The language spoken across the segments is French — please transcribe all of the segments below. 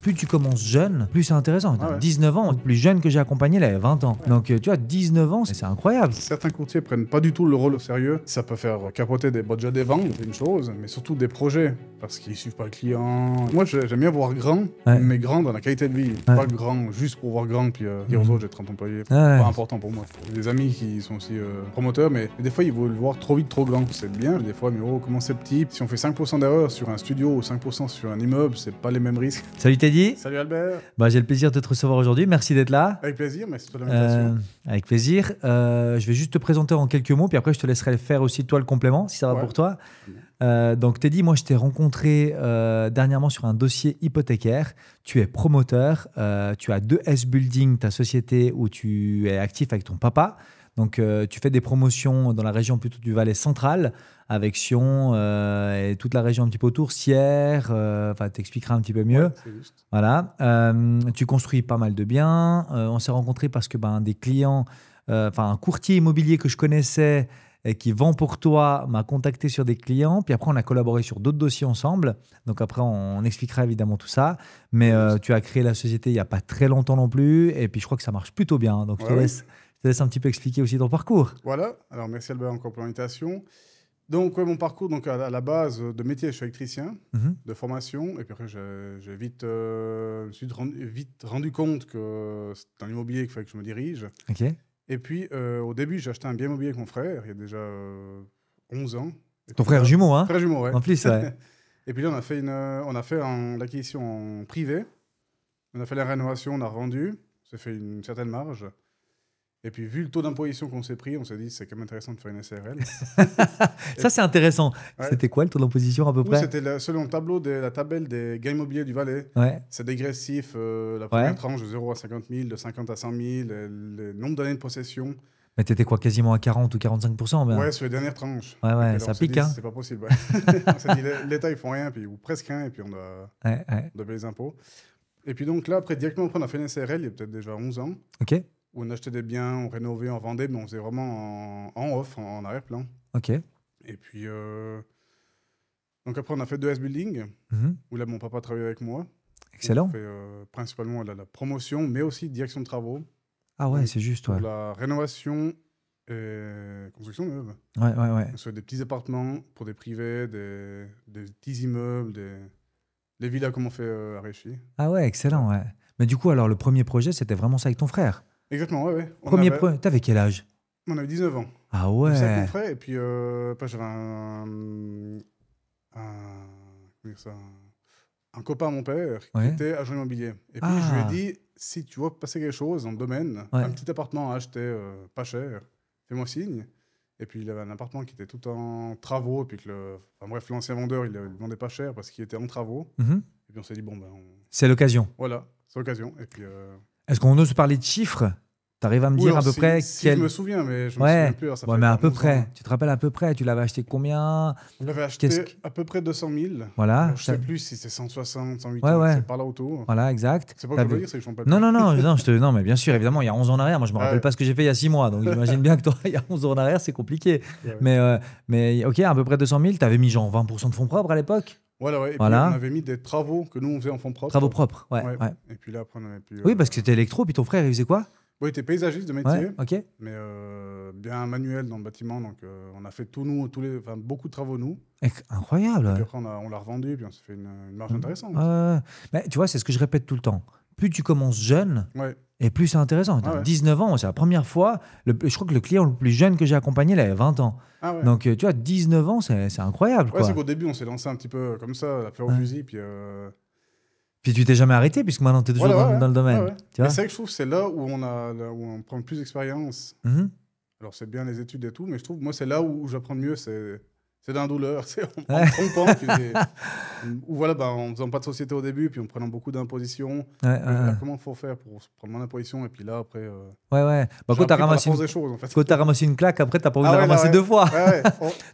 plus tu commences jeune, plus c'est intéressant. Ah ouais. 19 ans, le plus jeune que j'ai accompagné, il avait 20 ans. Donc tu vois, 19 ans, c'est incroyable. Certains courtiers prennent pas du tout le rôle au sérieux. Ça peut faire capoter déjà des ventes, c'est une chose, mais surtout des projets, parce qu'ils suivent pas le client. Moi, j'aime bien voir grand, mais grand dans la qualité de vie. Pas grand juste pour voir grand, puis dire aux autres, j'ai 30 employés. Pas important pour moi. J'ai des amis qui sont aussi promoteurs, mais des fois, ils veulent le voir trop vite, trop grand. C'est bien, des fois, mais oh, comment c'est petit. Si on fait 5% d'erreur sur un studio ou 5% sur un immeuble, c'est pas les mêmes risques. Salut Teddy. Salut Albert. Bah, j'ai le plaisir de te recevoir aujourd'hui. Merci d'être là. Avec plaisir, merci pour l'invitation. Avec plaisir. Je vais juste te présenter en quelques mots, puis après, je te laisserai faire aussi toi le complément, si ça va pour toi. Donc Teddy, moi je t'ai rencontré dernièrement sur un dossier hypothécaire. Tu es promoteur, tu as 2S Building, ta société où tu es actif avec ton papa. Donc tu fais des promotions dans la région plutôt du Valais central, avec Sion et toute la région un petit peu autour, Sierre, t'expliqueras un petit peu mieux. C'est juste. Voilà. Tu construis pas mal de biens. On s'est rencontrés parce que des clients, un courtier immobilier que je connaissais et qui vend pour toi m'a contacté sur des clients. Puis après, on a collaboré sur d'autres dossiers ensemble. Donc après, on expliquera évidemment tout ça. Mais tu as créé la société il n'y a pas très longtemps non plus. Et puis, je crois que ça marche plutôt bien. Donc, je te laisse un petit peu expliquer aussi ton parcours. Voilà. Alors, merci Albert encore pour l'invitation. Donc, mon parcours, donc, à la base de métier, je suis électricien de formation. Et puis après, j'ai vite rendu compte que c'est dans l'immobilier qu'il fallait que je me dirige. OK. Et puis, au début, j'ai acheté un bien immobilier avec mon frère, il y a déjà 11 ans. Ton frère jumeau, hein? Frère jumeau, ouais. En plus, ouais. Et puis là, on a fait l'acquisition en privé. On a fait la rénovation, on a revendu. Ça fait une certaine marge. Et puis, vu le taux d'imposition qu'on s'est pris, on s'est dit c'est quand même intéressant de faire une SRL. Ça, c'est intéressant. Ouais. C'était quoi le taux d'imposition à peu près? C'était selon le tableau la tabelle des gains immobiliers du Valais. Ouais. C'est dégressif. La première tranche de 0 à 50 000, de 50 à 100 000, le nombre d'années de possession. Mais t'étais quoi, quasiment à 40 ou 45% bien. Ouais, sur les dernières tranches. Ouais, ça pique, hein. C'est pas possible. Ouais. On s'est dit, l'État, ils font rien, ou presque rien, et puis on doit payer les impôts. Et puis donc là, directement après, on a fait une SRL, il y a peut-être déjà 11 ans. OK. Où on achetait des biens, on rénovait, on vendait, mais on faisait vraiment en off, en arrière-plan. OK. Et puis, donc après, on a fait 2S Building, où là, mon papa travaillait avec moi. Excellent. On fait principalement la promotion, mais aussi direction de travaux. Ah ouais, c'est juste, pour la rénovation et construction neuve. Ouais. On fait des petits appartements pour des privés, des petits immeubles, des villas comme on fait à Réchy. Ah ouais, excellent, ouais. Mais du coup, alors, le premier projet, c'était vraiment ça avec ton frère? Exactement, ouais. T'avais quel âge? On avait 19 ans. Ah ouais. J'étais avec mon frère, et puis j'avais un copain à mon père qui était agent immobilier. Et puis je lui ai dit, si tu vois passer quelque chose dans le domaine, un petit appartement à acheter pas cher, fais-moi signe. Et puis il avait un appartement qui était tout en travaux, et puis l'ancien vendeur, il ne le vendait pas cher parce qu'il était en travaux. Et puis on s'est dit, bon ben... C'est l'occasion. Voilà, c'est l'occasion. Et puis... Est-ce qu'on ose parler de chiffres? T'arrives à me dire à peu près je me souviens, mais je me souviens plus. Alors, mais à peu près. Tu te rappelles à peu près? Tu l'avais acheté combien? On l'avait acheté à peu près 200 000. Voilà. Alors, je ne sais plus si c'est 160, 180, c'est par là autour. Voilà, exact. C'est pas que je veux dire, c'est que je ne Non, mais bien sûr, évidemment, il y a 11 ans en arrière. Moi, je me rappelle pas ce que j'ai fait il y a 6 mois. Donc, j'imagine bien que toi, il y a 11 ans en arrière, c'est compliqué. Mais OK, à peu près 200 000. Tu avais mis genre 20% de fonds propres à l'époque? Voilà, ouais. Et puis on avait mis des travaux que nous, on faisait en fonds propres. Travaux propres, ouais. Et puis là, après, on avait pu... Oui, parce que c'était électro, puis ton frère, il faisait quoi? Oui, il était paysagiste de métier, OK. Mais bien manuel dans le bâtiment. Donc, on a fait tout nous, beaucoup de travaux nous. Incroyable. Et puis après, on l'a revendu, puis on s'est fait une marge intéressante. Mais tu vois, c'est ce que je répète tout le temps. Plus tu commences jeune, et plus c'est intéressant. 19 ans, c'est la première fois. Je crois que le client le plus jeune que j'ai accompagné, il avait 20 ans. Donc, tu vois, 19 ans, c'est incroyable. Ouais, c'est qu'au début, on s'est lancé un petit peu comme ça, la fleur au fusil, puis... Puis tu t'es jamais arrêté, puisque maintenant tu es toujours dans le domaine. Tu vois, c'est vrai que je trouve que c'est là où on prend le plus d'expérience. Alors, c'est bien les études et tout, mais je trouve, moi, c'est là où j'apprends le mieux, c'est dans la douleur. En me trompant, ou voilà, en faisant pas de société au début, puis en prenant beaucoup d'impositions. Comment il faut faire pour prendre moins d'impositions, et puis là, après... quand tu as ramassé une claque, après, tu n'as pas envie de la ramasser deux fois.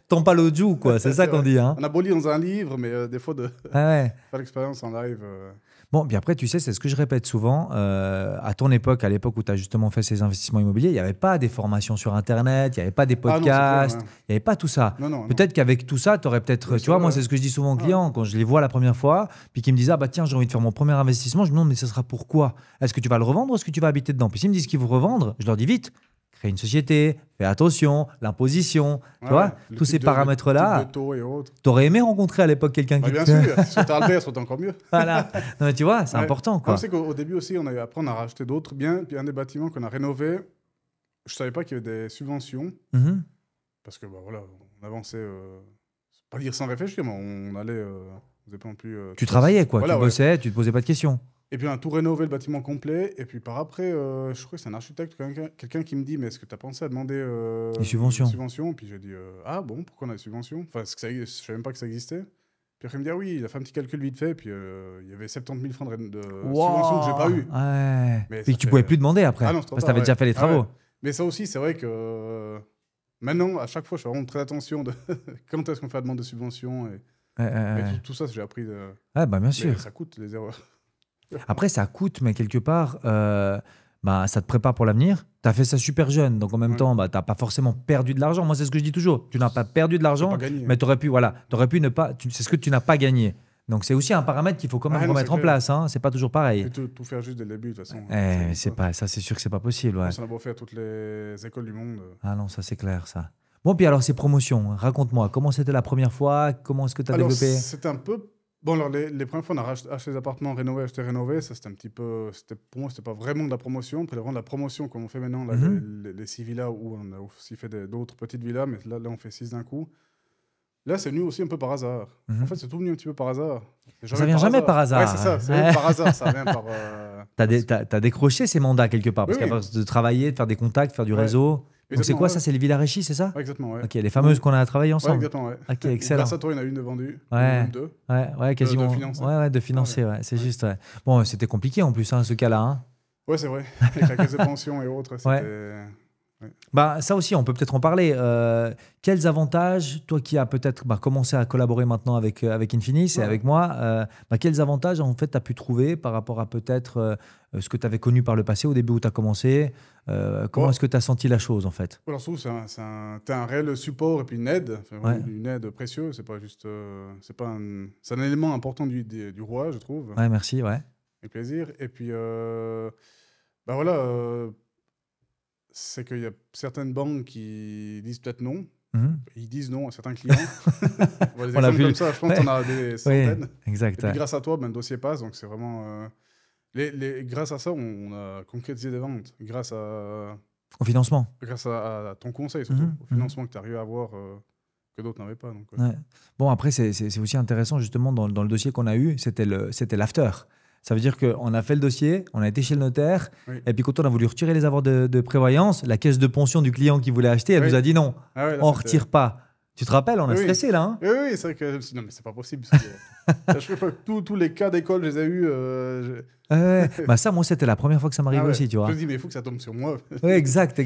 T'en pas l'autre joue, quoi. C'est ça qu'on dit. Hein. On a beau lire dans un livre, mais des fois, de faire l'expérience en live... Bon, puis après, tu sais, c'est ce que je répète souvent. À ton époque, à l'époque où tu as justement fait ces investissements immobiliers, il n'y avait pas des formations sur Internet, il n'y avait pas des podcasts, il n'y avait pas tout ça. Peut-être qu'avec tout ça, tu aurais peut-être. Tu vois, moi, c'est ce que je dis souvent aux clients quand je les vois la première fois, puis qu'ils me disent, ah bah tiens, j'ai envie de faire mon premier investissement. Je me demande, mais ça sera pourquoi? Est-ce que tu vas le revendre ou est-ce que tu vas habiter dedans? Puis s'ils me disent qu'ils vont revendre, je leur dis vite. Créer une société, fais attention, l'imposition, tu vois, tous ces paramètres-là. Tu aurais aimé rencontrer à l'époque quelqu'un qui... Bien sûr, si c'était Albert, c'était encore mieux. Voilà, non, mais tu vois, c'est important, quoi. On sait qu'au début aussi, après on a racheté d'autres biens, puis un des bâtiments qu'on a rénové, je savais pas qu'il y avait des subventions, parce que voilà, on avançait, pas dire sans réfléchir, mais on allait, on faisait pas non plus... tu travaillais, quoi, tu bossais, tu te posais pas de questions. Et puis on a tout rénové, le bâtiment complet. Et puis par après, je crois que c'est un architecte, quelqu'un qui me dit, mais est-ce que tu as pensé à demander des subventions? Et puis j'ai dit, ah bon, pourquoi on a des subventions? Enfin, je ne savais même pas que ça existait. Puis après il me dit, ah oui, il a fait un petit calcul vite fait. Puis il y avait 70 000 francs de subventions que j'ai pas eu. Ouais. Mais et que tu pouvais plus demander après, parce que tu avais déjà fait les travaux. Mais ça aussi, c'est vrai que maintenant, à chaque fois, je fais vraiment très attention de quand est-ce qu'on fait la demande de subvention. Mais tout ça, j'ai appris. Bah, bien sûr. Ça coûte, les erreurs. Après, ça coûte, mais quelque part, ça te prépare pour l'avenir. Tu as fait ça super jeune, donc en même temps, tu n'as pas forcément perdu de l'argent. Moi, c'est ce que je dis toujours. Tu n'as pas perdu de l'argent, mais tu aurais pu ne pas. C'est ce que tu n'as pas gagné. Donc, c'est aussi un paramètre qu'il faut quand même remettre en place. Hein. C'est pas toujours pareil. Tout faire juste dès le début, de toute façon. Ça, c'est sûr que c'est pas possible. Ouais. On a beau faire toutes les écoles du monde. Ah non, ça, c'est clair, ça. Bon, puis alors, ces promotions, raconte-moi. Comment c'était la première fois? Comment est-ce que tu as développé? C'était un peu... Bon, alors, les premières fois, on a acheté des appartements, rénové. Ça, c'était un petit peu... Pour moi, c'était pas vraiment de la promotion. Après, vraiment de la promotion, comme on fait maintenant, là, les 6 villas, où on a aussi fait d'autres petites villas, mais là, on fait 6 d'un coup. Là, c'est venu aussi un peu par hasard. En fait, c'est tout venu un petit peu par hasard. Ça vient jamais par hasard. Ouais, c'est ça. C'est par hasard. Ça vient par... T'as décroché ces mandats quelque part, parce qu'à force de travailler, de faire des contacts, faire du réseau... Donc c'est quoi ça? C'est les villas Réchis, c'est ça? Ouais, exactement, ouais. Ok, les fameuses qu'on a travaillées ensemble. Ouais, exactement, ouais. Ok, excellent. Grâce à toi, il y en a une de vendue, même deux. Ouais, quasiment. De financer. De financer, c'est juste. Ouais. Bon, c'était compliqué en plus, ce cas-là. Hein. Ouais, c'est vrai. Avec la caisse de pension et autres, c'était... Ouais. Bah, ça aussi, on peut peut-être en parler. Quels avantages, toi qui as peut-être commencé à collaborer maintenant avec Infinis et avec moi, quels avantages en fait tu as pu trouver par rapport à peut-être ce que tu avais connu par le passé au début où tu as commencé? Comment est-ce que tu as senti la chose en fait? Alors, je trouve que t'as un réel support et puis une aide, une aide précieuse. C'est pas juste, c'est un élément important du roi, je trouve. Ouais, merci, ouais. Avec plaisir. Et puis, voilà. C'est qu'il y a certaines banques qui disent peut-être non. Ils disent non à certains clients. On l'a vu comme ça, je pense qu'on a des centaines. Exact. Et puis grâce à toi, le dossier passe, donc c'est vraiment... grâce à ça, on a concrétisé des ventes. Grâce au financement. Grâce à ton conseil, surtout. Au financement que tu arrives à avoir, que d'autres n'avaient pas. Donc, Bon, après, c'est aussi intéressant, justement, dans le dossier qu'on a eu, c'était l'after. Ça veut dire qu'on a fait le dossier, on a été chez le notaire, et puis quand on a voulu retirer les avoirs de prévoyance, la caisse de pension du client qui voulait acheter, elle nous a dit non, on ne retire pas. Tu te rappelles, on a stressé là. Hein. Oui, c'est vrai que je me suis dit, non, mais c'est pas possible. Je fais pas tous les cas d'école, je les ai eus. Ça, moi, c'était la première fois que ça m'arrive aussi, tu vois. Je me dis, mais il faut que ça tombe sur moi. Oui, exact.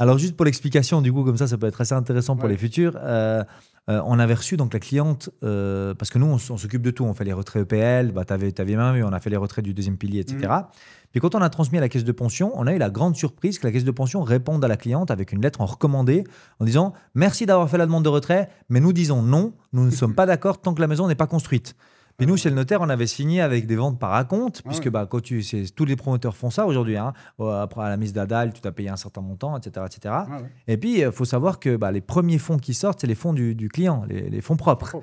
Alors, juste pour l'explication, du coup, comme ça peut être assez intéressant pour les futurs. On avait reçu donc la cliente, parce que nous, on s'occupe de tout. On fait les retraits EPL, t'avais même vu, on a fait les retraits du deuxième pilier, etc. Puis quand on a transmis à la caisse de pension, on a eu la grande surprise que la caisse de pension réponde à la cliente avec une lettre en recommandé en disant « Merci d'avoir fait la demande de retrait, mais nous disons non, nous ne sommes pas d'accord tant que la maison n'est pas construite. » Puis nous, chez le notaire, on avait signé avec des ventes par acompte, puisque quand tous les promoteurs font ça aujourd'hui. Hein. Après, à la mise d'Adal, tu t'as payé un certain montant, etc. Et puis, il faut savoir que les premiers fonds qui sortent, c'est les fonds du client, les fonds propres.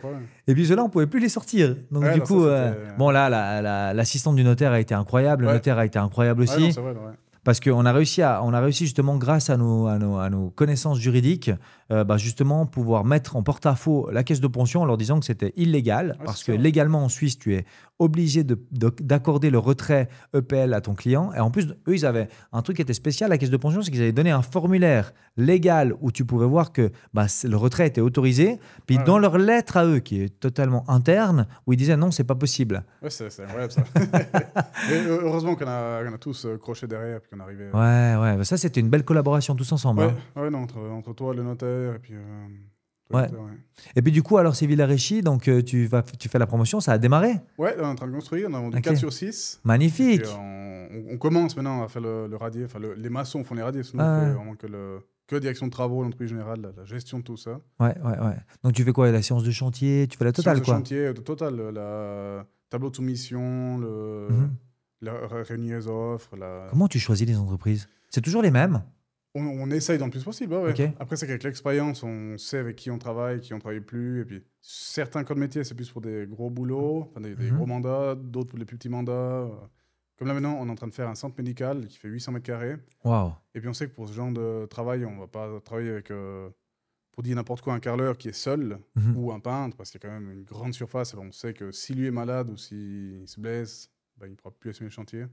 Et puis, ceux-là, on ne pouvait plus les sortir. Donc, du coup, l'assistante du notaire a été incroyable, le notaire a été incroyable aussi. Non, c'est vrai, Parce qu'on a réussi justement, grâce à nos connaissances juridiques, justement pouvoir mettre en porte-à-faux la caisse de pension en leur disant que c'était illégal, parce que légalement en Suisse, tu es obligé d'accorder le retrait EPL à ton client. Et en plus, eux, ils avaient un truc qui était spécial, la caisse de pension, c'est qu'ils avaient donné un formulaire légal où tu pouvais voir que le retrait était autorisé. Puis dans leur lettre à eux, qui est totalement interne, où ils disaient non, c'est pas possible. Ouais, c'est incroyable ça. Et heureusement qu'on a tous croché derrière et qu'on arrivait. Ouais, ça c'était une belle collaboration tous ensemble. Ouais, non, entre toi, le notaire et puis Ouais. Et puis du coup, alors c'est Villaréchy, donc tu fais la promotion, ça a démarré? Ouais, on est en train de construire, on a vendu 4 sur 6. Magnifique. On commence maintenant à faire le radier, enfin les maçons font les radiers, sinon on fait vraiment que direction de travaux, l'entreprise générale, la gestion de tout ça. Ouais. Donc tu fais quoi? La séance de chantier, tu fais la totale, quoi? Séance de chantier, totale, la tableau de soumission, la réunion des offres. Comment tu choisis les entreprises? C'est toujours les mêmes? On essaye dans le plus possible, ouais. Okay. Après, c'est qu'avec l'expérience, on sait avec qui on travaille travaille plus. Et puis, certains codes métiers, c'est plus pour des gros boulots, des gros mandats, d'autres pour les plus petits mandats. Comme là, maintenant, on est en train de faire un centre médical qui fait 800 mètres carrés. Wow. Et puis, on sait que pour ce genre de travail, on ne va pas travailler avec, pour dire n'importe quoi, un carreleur qui est seul ou un peintre, parce qu'il y a quand même une grande surface. Alors, on sait que si lui est malade ou s'il se blesse, il ne pourra plus assumer le chantier.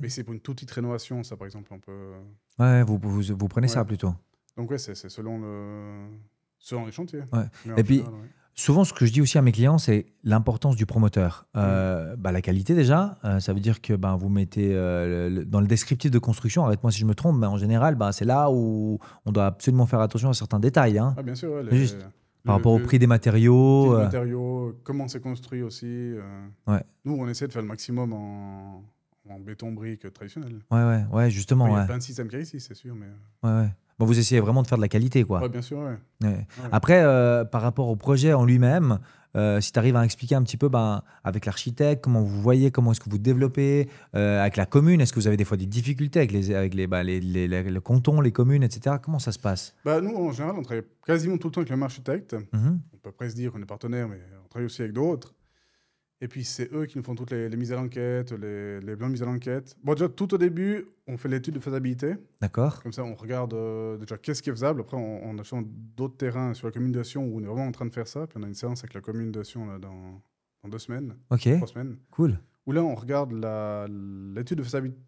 Mais c'est pour une toute petite rénovation, ça, par exemple, on peut... Ouais, vous prenez ça plutôt. Donc ouais, c'est selon les chantiers. Ouais. Et puis, souvent, ce que je dis aussi à mes clients, c'est l'importance du promoteur. La qualité déjà, ça veut dire que vous mettez dans le descriptif de construction, arrête-moi si je me trompe, mais en général, c'est là où on doit absolument faire attention à certains détails. Hein. Ah, bien sûr, ouais, juste par rapport au prix des matériaux. Comment c'est construit aussi. Nous, on essaie de faire le maximum en béton brique traditionnel. Ouais, justement. Il y a plein de systèmes qu'il y a ici, c'est sûr. Mais... Ouais. Bon, vous essayez vraiment de faire de la qualité, quoi. Ouais, bien sûr, ouais. Après, par rapport au projet en lui-même, si tu arrives à expliquer un petit peu avec l'architecte, comment vous voyez, comment est-ce que vous développez, avec la commune, est-ce que vous avez des fois des difficultés avec les cantons, les communes, etc. Comment ça se passe? Nous, en général, on travaille quasiment tout le temps avec le même architecte. On peut presque dire qu'on est partenaire, mais on travaille aussi avec d'autres. Et puis, c'est eux qui nous font toutes les mises à l'enquête, les plans de mise à l'enquête. Bon, déjà, tout au début, on fait l'étude de faisabilité. D'accord. Comme ça, on regarde déjà qu'est-ce qui est faisable. Après, on a d'autres terrains sur la commune de Sion où on est vraiment en train de faire ça. Puis, on a une séance avec la commune de Sion là, dans 2 semaines. 3 semaines. Cool. Où là, on regarde l'étude de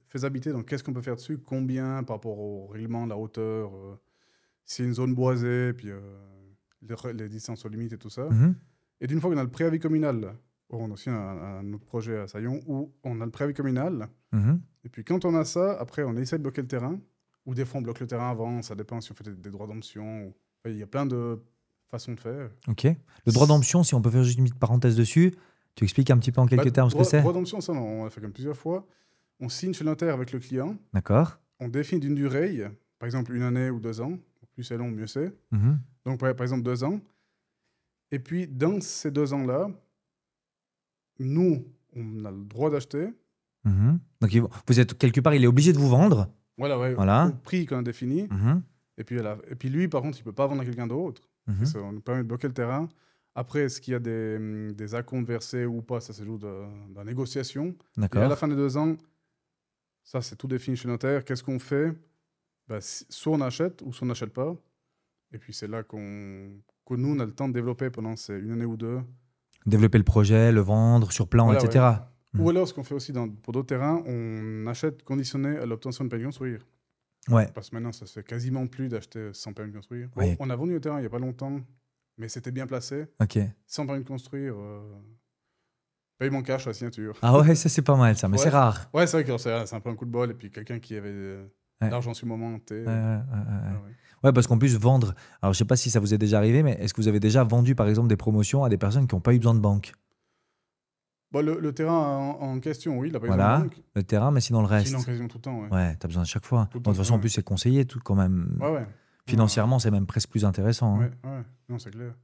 faisabilité. Donc, qu'est-ce qu'on peut faire dessus? Combien par rapport au règlement, la hauteur, si une zone boisée, puis les distances aux limites et tout ça. Et d'une fois qu'on a le préavis communal... On a aussi un autre projet à Saillon où on a le préavis communal. Et puis, quand on a ça, après, on essaie de bloquer le terrain. Ou des fois, on bloque le terrain avant. Ça dépend si on fait des droits d'option. Il y a plein de façons de faire. OK. Le droit d'option, si on peut faire juste une petite parenthèse dessus, tu expliques un petit peu en quelques termes ce que c'est? Le droit d'option, ça, on l'a fait comme plusieurs fois. On signe chez le notaire avec le client. D'accord. On définit d'une durée, par exemple 1 année ou 2 ans. Plus c'est long, mieux c'est. Donc, par exemple, 2 ans. Et puis, dans ces 2 ans-là, nous, on a le droit d'acheter. Donc, vous êtes quelque part, il est obligé de vous vendre. Voilà. Au prix qu'on a défini. Et puis lui, par contre, il ne peut pas vendre à quelqu'un d'autre. Ça nous permet de bloquer le terrain. Après, est-ce qu'il y a des acomptes versés ou pas? Ça, c'est juste de la négociation. Et à la fin des 2 ans, ça, c'est tout défini chez le notaire. Qu'est-ce qu'on fait? Soit on achète ou soit on n'achète pas. Et puis, c'est là que nous, on a le temps de développer pendant ces 1 année ou 2. Développer le projet, le vendre sur plan, etc. Ou alors, ce qu'on fait aussi pour d'autres terrains, on achète conditionné à l'obtention de permis de construire. Ouais. Parce que maintenant, ça se fait quasiment plus d'acheter sans permis de construire. Oui. On a vendu le terrain il n'y a pas longtemps, mais c'était bien placé. OK. Sans permis de construire, paiement cash à la signature. Ah ouais, ça c'est pas mal ça, mais c'est rare. Ouais, c'est vrai que c'est un peu un coup de bol. Et puis quelqu'un qui avait l'argent sur le moment. Ouais, parce qu'en plus, vendre... Alors, je sais pas si ça vous est déjà arrivé, mais est-ce que vous avez déjà vendu, par exemple, des promotions à des personnes qui n'ont pas eu besoin de banque? Le terrain en question, oui, il n'a pas eu besoin de banque. Le terrain, mais sinon le reste. Sinon, quasiment tout le temps, Ouais, tu as besoin de chaque fois. De toute façon, en plus, c'est conseillé tout quand même. Financièrement, c'est même presque plus intéressant. Ouais. Non, c'est clair.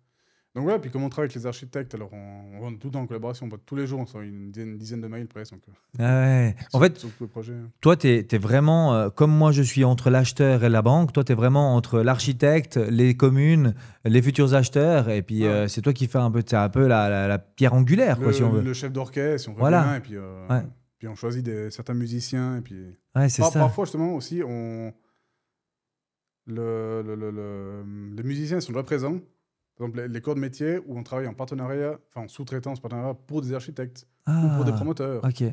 Donc voilà, puis comme on travaille avec les architectes, alors on va tout le temps en collaboration, on va tous les jours, on reçoit une dizaine de mails presque. En fait, sur tout le projet. Toi, tu es vraiment, comme moi je suis entre l'acheteur et la banque, toi tu es vraiment entre l'architecte, les communes, les futurs acheteurs, et puis c'est toi qui fais un peu la pierre angulaire, quoi, si on veut. Le chef d'orchestre, si on veut bien, et puis, puis on choisit certains musiciens, et puis... c'est ça. Parfois, justement, aussi, les musiciens sont déjà présents. Par exemple, les corps de métier où on travaille en partenariat, en sous-traitance, partenariat pour des architectes ou pour des promoteurs. OK.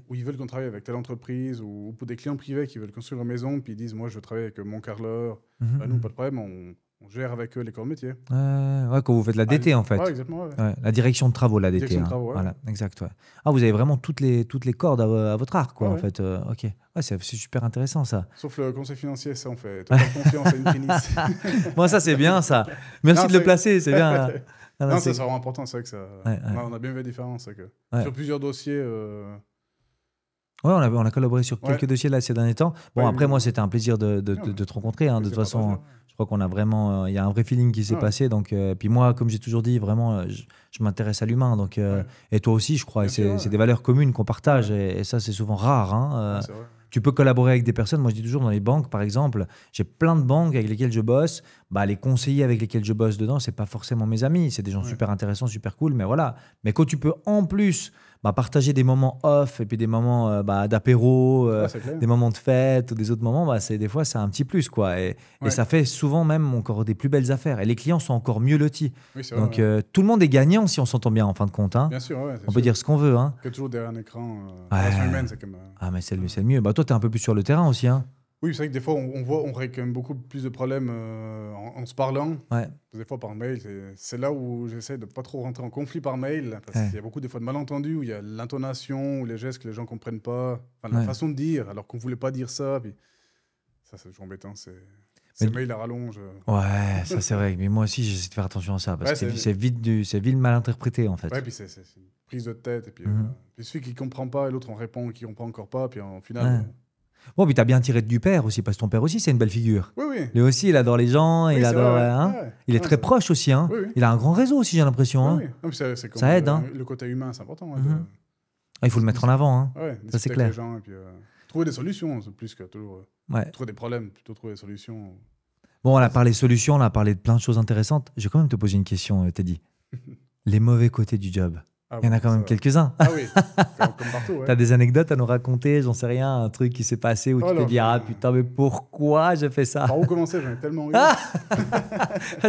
Où ils veulent qu'on travaille avec telle entreprise ou pour des clients privés qui veulent construire leur maison, puis ils disent, moi, je veux travailler avec mon carreleur. Nous, pas de problème, on gère avec eux les corps de métier. Ouais, quand vous faites la DT, en fait. Ouais, exactement. Ouais. Ouais, la direction de travaux, la DT. Direction de travaux, ouais. Voilà, exact. Ouais. Ah, vous avez vraiment toutes les cordes à votre arc, quoi, Ouais, en fait. Ok. Ouais, c'est super intéressant, ça. Sauf le conseil financier, ça, on fait totale confiance à une finisse. Bon, ça, c'est bien, ça. Merci de le placer, c'est bien. Non, c'est vraiment important, c'est vrai que ça... Ouais. On a bien vu la différence. Sur plusieurs dossiers... Ouais, on a collaboré sur quelques dossiers là ces derniers temps. Bon, après, moi, c'était un plaisir de te rencontrer. Hein. De toute façon, je crois qu'on a vraiment... Il y a un vrai feeling qui s'est passé. Donc, puis moi, comme j'ai toujours dit, vraiment, je m'intéresse à l'humain. Donc, et toi aussi, je crois. Et c'est des valeurs communes qu'on partage. Et ça, c'est souvent rare. Hein. Tu peux collaborer avec des personnes. Moi, je dis toujours dans les banques, par exemple, j'ai plein de banques avec lesquelles je bosse. Bah, les conseillers avec lesquels je bosse dedans, c'est pas forcément mes amis. C'est des gens super intéressants, super cool. Mais voilà. Mais quand tu peux en plus partager des moments off et puis des moments d'apéro, des moments de fête ou des autres moments, des fois, c'est un petit plus, quoi. Et ça fait souvent même encore des plus belles affaires. Et les clients sont encore mieux lotis. Oui, donc, tout le monde est gagnant si on s'entend bien, en fin de compte. Hein. Bien sûr, on peut dire ce qu'on veut. Hein. Que toujours derrière un écran, relation humaine, c'est comme... Ah, mais c'est le mieux. Bah, toi, tu es un peu plus sur le terrain aussi. Hein. Oui, c'est vrai que des fois, on règle quand même beaucoup plus de problèmes en se parlant. Ouais. Des fois, par mail, c'est là où j'essaie de ne pas trop rentrer en conflit par mail. Parce qu'il y a beaucoup des fois de malentendus, où il y a l'intonation ou les gestes que les gens ne comprennent pas. Enfin, la façon de dire, alors qu'on ne voulait pas dire ça. Puis... Ça, c'est toujours embêtant. Ces mails à rallonge. Ouais, ça c'est vrai. Mais moi aussi, j'essaie de faire attention à ça. Parce que c'est vite mal interprété, en fait. Ouais, puis c'est une prise de tête. Et puis, puis celui qui ne comprend pas et l'autre, on répond qui ne comprend encore pas. Puis en final... Bon, puis t'as bien tiré du père aussi, parce que ton père aussi, c'est une belle figure. Oui, oui. Lui aussi, il adore les gens, il adore. Il est très proche aussi. Hein. Oui, oui. Il a un grand réseau aussi, j'ai l'impression. Oui, oui. Ça aide. Le côté humain, c'est important. Il faut le mettre en avant. Hein. Ouais, ça, c'est clair. Les gens, et puis, trouver des solutions, plus que toujours. Trouver des problèmes, plutôt trouver des solutions. Bon, on a parlé solutions, on a parlé de plein de choses intéressantes. Je vais quand même te poser une question, Teddy. Les mauvais côtés du job. Il y en a quand même quelques-uns. Ah oui, comme partout. Ouais. Tu as des anecdotes à nous raconter, j'en sais rien, un truc qui s'est passé où tu te dis ah putain, mais pourquoi j'ai fait ça? Par où commencer? J'en ai tellement eu.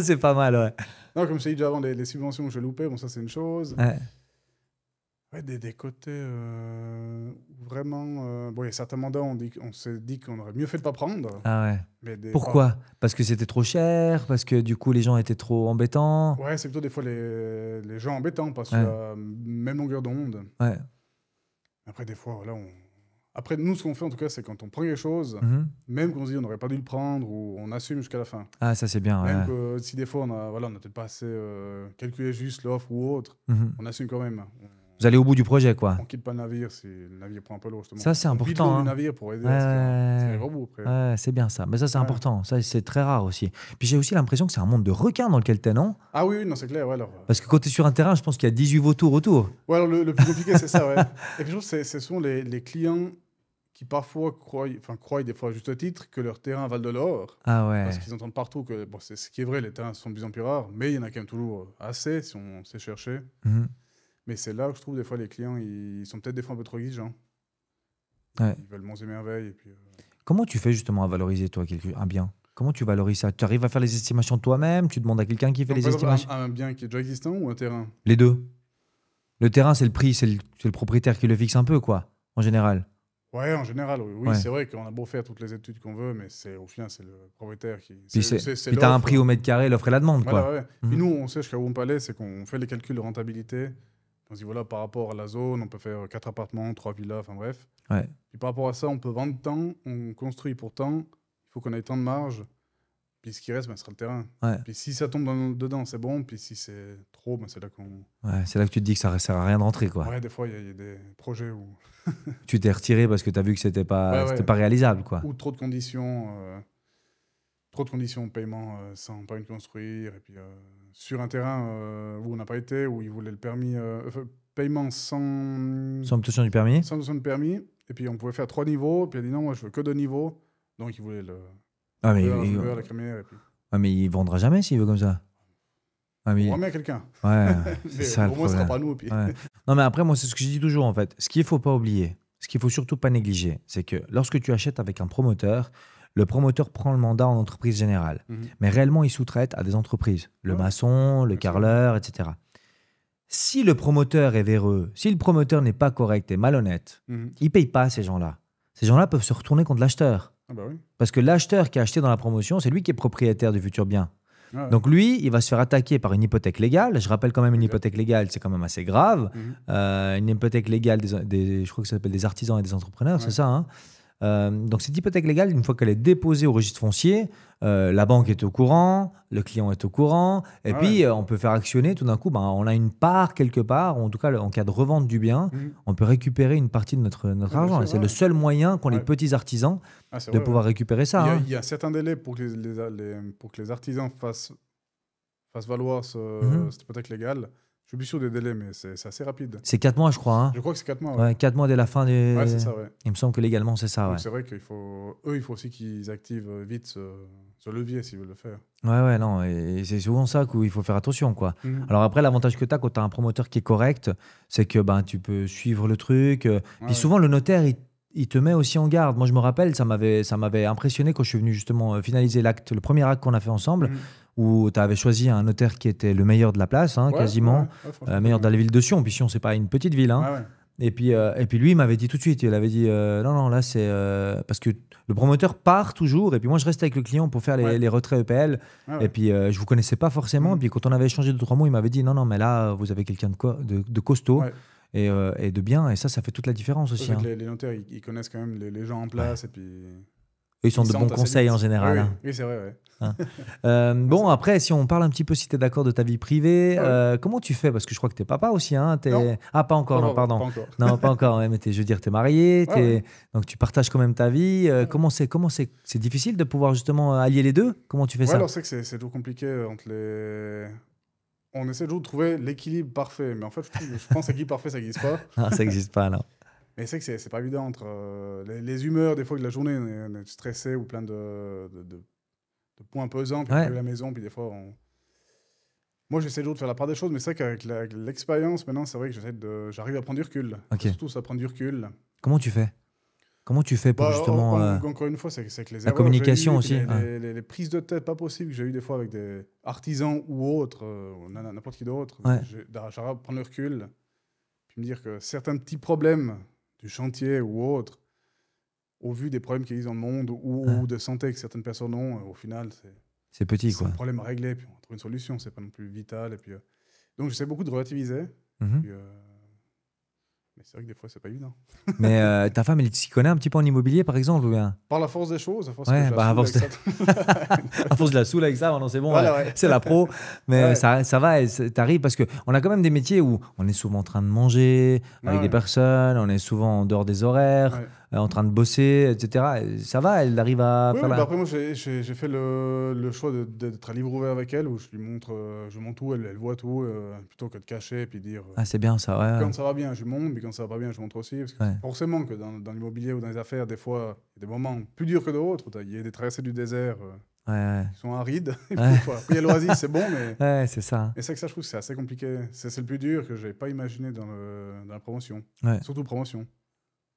C'est pas mal, ouais. Non, comme je t'ai dit déjà avant, les subventions que je loupais, bon, ça c'est une chose. Ouais, des côtés vraiment. Bon, il y a certains mandats, on s'est dit qu'on aurait mieux fait de ne pas prendre. Ah ouais. Mais pourquoi? Parce que c'était trop cher? Parce que du coup, les gens étaient trop embêtants? Ouais, c'est plutôt des fois les gens embêtants parce que même longueur d'onde. Ouais. Après, des fois, voilà, après, nous, ce qu'on fait en tout cas, c'est quand on prend quelque chose, même qu'on se dit on n'aurait pas dû le prendre ou on assume jusqu'à la fin. Ah, ça c'est bien. Même que si des fois on a peut-être pas assez calculé juste l'offre ou autre, on assume quand même. Vous allez au bout du projet, quoi. On quitte pas le navire si le navire prend un peu l'eau, justement. Ça, c'est important. On vide l'eau du navire pour aider à se bout après. Ouais, c'est bien ça. Mais ça, c'est important. Ça, c'est très rare aussi. Puis j'ai aussi l'impression que c'est un monde de requins dans lequel t'es, non? Ah oui, non, c'est clair. Ouais, alors, parce que quand t'es sur un terrain, je pense qu'il y a 18 vautours autour. Ouais, alors le plus compliqué, c'est ça, ouais. Et puis je trouve que ce sont les clients qui parfois croient des fois à juste titre que leur terrain valent de l'or. Ah ouais. Parce qu'ils entendent partout que, bon, c'est ce qui est vrai, les terrains sont de plus en plus rares, mais il y en a quand même toujours assez si on sait chercher. Mais c'est là que je trouve des fois les clients, ils sont peut-être des fois un peu trop exigeants. Ouais. Ils veulent monts et merveilles. Et puis, Comment tu fais justement à valoriser toi un bien? Comment tu valorises ça? Tu arrives à faire les estimations toi-même? Tu demandes à quelqu'un qui fait les estimations? Un bien qui est déjà existant ou un terrain? Les deux. Le terrain, c'est le prix, c'est le propriétaire qui le fixe un peu, quoi, en général. Ouais, en général, oui. C'est vrai qu'on a beau faire toutes les études qu'on veut, mais au final, c'est le propriétaire qui... Puis tu as un prix au mètre carré, l'offre et la demande, quoi. Voilà, ouais. Puis nous, on sait jusqu'à où on peut aller, c'est qu'on fait les calculs de rentabilité. On se dit, voilà, par rapport à la zone, on peut faire 4 appartements, 3 villas, enfin bref. Ouais. Puis par rapport à ça, on peut vendre tant, on construit pour tant, il faut qu'on ait tant de marge. Puis ce qui reste, ce sera le terrain. Ouais. Puis si ça tombe dedans, c'est bon. Puis si c'est trop, c'est là qu'on... Ouais, c'est là que tu te dis que ça ne sert à rien de rentrer, quoi. Ouais, des fois, il y a des projets où... tu t'es retiré parce que tu as vu que c'était pas réalisable, quoi. Ou trop de conditions de paiement sans permis de construire. Et puis sur un terrain où on n'a pas été, où ils voulaient le permis... paiement sans obtention du permis. Sans obtention de permis. Et puis on pouvait faire 3 niveaux. Puis il a dit non, moi je veux que 2 niveaux. Donc ils voulaient le... Ah, mais la crémière, et puis... mais il vendra jamais s'il veut comme ça. Ah, mais on remet à quelqu'un. Ouais, c'est ça. Au moins, ce sera pas nous. Puis... Ouais. Non, mais après, moi, c'est ce que je dis toujours, en fait. Ce qu'il ne faut pas oublier, ce qu'il ne faut surtout pas négliger, c'est que lorsque tu achètes avec un promoteur, le promoteur prend le mandat en entreprise générale. Mais réellement, il sous-traite à des entreprises. Le maçon, le carreleur, etc. Si le promoteur est véreux, si le promoteur n'est pas correct et malhonnête, il ne paye pas ces gens-là. Ces gens-là peuvent se retourner contre l'acheteur. Ah bah oui. Parce que l'acheteur qui a acheté dans la promotion, c'est lui qui est propriétaire du futur bien. Ouais. Donc lui, il va se faire attaquer par une hypothèque légale. Je rappelle quand même, une hypothèque légale, c'est quand même assez grave. Une hypothèque légale, je crois que ça s'appelle des artisans et des entrepreneurs, c'est ça, hein. Donc cette hypothèque légale, une fois qu'elle est déposée au registre foncier, la banque est au courant, le client est au courant, et puis on peut faire actionner tout d'un coup, on a une part quelque part, ou en tout cas en cas de revente du bien, on peut récupérer une partie de notre argent. Et c'est le seul moyen qu'ont les petits artisans de pouvoir récupérer ça. Il y a un certain délai pour que pour que les artisans fassent valoir cette hypothèque légale. Je suis plus sûr des délais, mais c'est assez rapide. C'est 4 mois, je crois. Hein. Je crois que c'est 4 mois. Ouais, 4 mois dès la fin du... Ouais, c'est ça, ouais. Il me semble que légalement, c'est ça. Donc c'est vrai qu'il faut... Eux, il faut aussi qu'ils activent vite ce levier s'ils veulent le faire. Ouais, non. Et c'est souvent ça qu'il faut faire attention, quoi. Alors après, l'avantage que tu as quand tu as un promoteur qui est correct, c'est que tu peux suivre le truc. Puis souvent, le notaire, il te met aussi en garde. Moi, je me rappelle, ça m'avait impressionné quand je suis venu justement finaliser le premier acte qu'on a fait ensemble, où tu avais choisi un notaire qui était le meilleur de la place, quasiment, meilleur de la ville de Sion. Puis Sion, c'est pas une petite ville. Hein. Et puis lui, il m'avait dit tout de suite, il avait dit non, là, c'est... parce que le promoteur part toujours, et puis moi, je reste avec le client pour faire les retraits EPL. Et puis, je vous connaissais pas forcément. Et puis, quand on avait échangé 2-3 mots, il m'avait dit non, mais là, vous avez quelqu'un de costaud. Et de bien, et ça fait toute la différence aussi. Les notaires, ils connaissent quand même les gens en place, et puis... Ils sont de bons conseils en général. Oui, c'est vrai, bon, après, si on parle un petit peu, si tu es d'accord, de ta vie privée, comment tu fais? Parce que je crois que tu es papa aussi. Hein, non. Ah, pas encore, non, pardon. Pas encore. Non, pas encore, mais je veux dire, tu es marié, donc tu partages quand même ta vie. Comment c'est difficile de pouvoir justement allier les deux? Comment tu fais ça? Alors c'est que c'est toujours compliqué entre les... On essaie toujours de trouver l'équilibre parfait, mais en fait, je pense que l'équilibre parfait, ça n'existe pas. Non, ça n'existe pas, non. Mais c'est que c'est pas évident entre les humeurs, des fois, de la journée, on est stressé ou plein de points pesants, puis on arrive à la maison, puis des fois, moi, j'essaie toujours de faire la part des choses, mais c'est vrai qu'avec l'expérience, maintenant, c'est vrai que j'arrive à prendre du recul. Surtout, ça prend du recul. Comment tu fais? Comment tu fais pour justement... Encore une fois, c'est que la communication aussi. Les prises de tête pas possibles que j'ai eues des fois avec des artisans ou autres, n'importe qui d'autre. J'arrive à prendre le recul, puis me dire que certains petits problèmes du chantier ou autre, au vu des problèmes qu'il y a dans le monde ou de santé que certaines personnes ont, au final, c'est petit, quoi. C'est un problème à régler, puis on trouve une solution, c'est pas non plus vital. Et puis, donc, j'essaie beaucoup de relativiser. Puis, mais c'est vrai que des fois, c'est pas évident. Mais ta femme, elle s'y connaît un petit peu en immobilier, par exemple, ou bien? Par la force des choses, à force à force de la saoule avec ça, non, c'est bon, voilà, c'est la pro. Mais ça va, t'arrives, parce qu'on a quand même des métiers où on est souvent en train de manger avec des personnes, on est souvent en dehors des horaires, en train de bosser, etc. Ça va, elle arrive à faire après, moi, j'ai fait le choix d'être à livre ouvert avec elle, où je lui montre, tout, elle voit tout, plutôt que de cacher et puis dire... Ah, c'est bien ça, ouais. Quand ça va bien, je montre, mais quand ça va pas bien, je montre aussi. Parce que forcément que dans l'immobilier ou dans les affaires, des fois, il y a des moments plus durs que d'autres. Il y a des traversées du désert qui sont arides. Et puis, après, il y a l'oasis, c'est bon, mais... Ouais, c'est ça. Et c'est que ça, je trouve que c'est assez compliqué. C'est le plus dur que je n'avais pas imaginé dans la promotion. Surtout promotion.